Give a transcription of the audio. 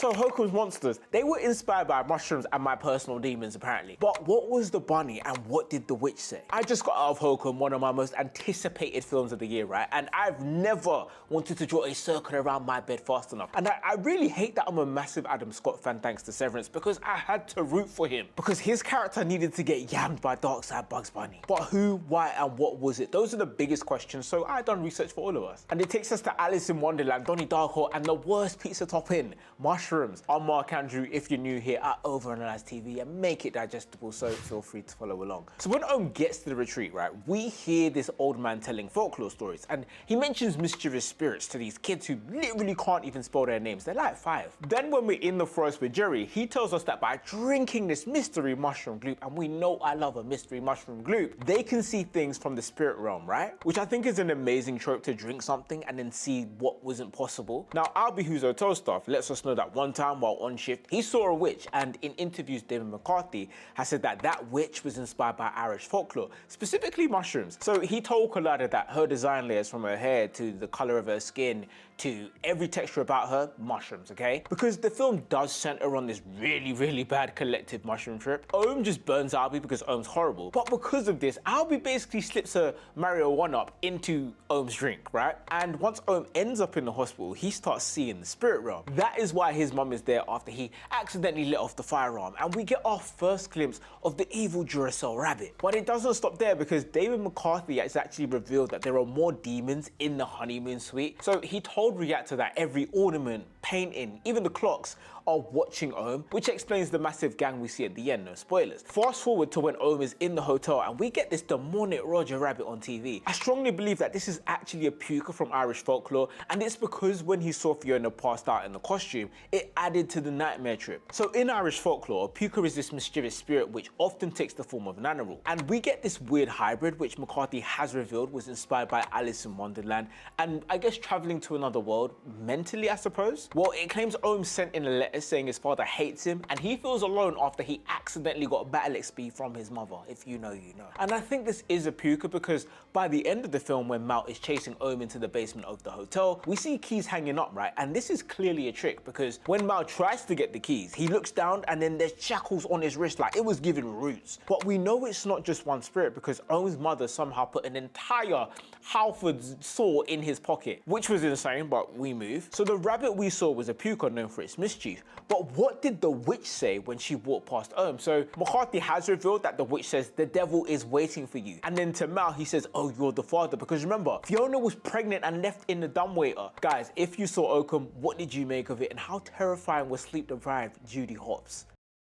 So Hokum's monsters, they were inspired by mushrooms and my personal demons apparently. But what was the bunny and what did the witch say? I just got out of Hokum, one of my most anticipated films of the year, right? And I've never wanted to draw a circle around my bed fast enough. And I really hate that I'm a massive Adam Scott fan thanks to Severance, because I had to root for him. Because his character needed to get yammed by Darkseid Bugs Bunny. But who, why, and what was it? Those are the biggest questions, so I done research for all of us. And it takes us to Alice in Wonderland, Donnie Darko, and the worst pizza topping, mushrooms. I'm Markndrew, if you're new here at Overanalyze TV, and make it digestible, so feel free to follow along. So when Ohm gets to the retreat, right, we hear this old man telling folklore stories, and he mentions mischievous spirits to these kids who literally can't even spell their names. They're like 5. Then when we're in the forest with Jerry, he tells us that by drinking this mystery mushroom gloop, and we know I love a mystery mushroom gloop, they can see things from the spirit realm, right? Which I think is an amazing trope, to drink something and then see what wasn't possible. Now, Albie, who's our tow staff, lets us know that one time while on shift, he saw a witch, and in interviews, David McCarthy has said that that witch was inspired by Irish folklore, specifically mushrooms. So he told Collada that her design layers, from her hair to the color of her skin to every texture about her, mushrooms, okay? Because the film does center on this really bad collective mushroom trip. Ohm just burns Albie because Ohm's horrible. But because of this, Albie basically slips a Mario 1-up into Ohm's drink, right? And once Ohm ends up in the hospital, he starts seeing the spirit realm. That is why his mum is there after he accidentally let off the firearm, and we get our first glimpse of the evil Duracell rabbit. But it doesn't stop there, because David McCarthy has actually revealed that there are more demons in the honeymoon suite. So he told Reactor that every ornament, painting, even the clocks are watching Ohm, which explains the massive gang we see at the end, no spoilers. Fast forward to when Ohm is in the hotel and we get this demonic Roger Rabbit on TV. I strongly believe that this is actually a puker from Irish folklore, and it's because when he saw Fiona passed out in the costume, it added to the nightmare trip. So in Irish folklore, a puker is this mischievous spirit which often takes the form of an animal. And we get this weird hybrid which McCarthy has revealed was inspired by Alice in Wonderland, and I guess traveling to another world, mentally I suppose? Well, it claims Ohm sent in a letter saying his father hates him, and he feels alone after he accidentally got battle XP from his mother. If you know, you know. And I think this is a puker because by the end of the film, when Mal is chasing Ohm into the basement of the hotel, we see keys hanging up, right? And this is clearly a trick, because when Mal tries to get the keys, he looks down and then there's shackles on his wrist like it was given roots. But we know it's not just one spirit, because Ohm's mother somehow put an entire Halford's saw in his pocket, which was insane, but we move. So the rabbit we saw was a puker known for its mischief. But what did the witch say when she walked past Ohm? So McCarthy has revealed that the witch says the devil is waiting for you. And then to Mal, he says, oh, you're the father. Because remember, Fiona was pregnant and left in the dumbwaiter. Guys, if you saw Hokum, what did you make of it? And how terrifying was sleep deprived Judy Hopps?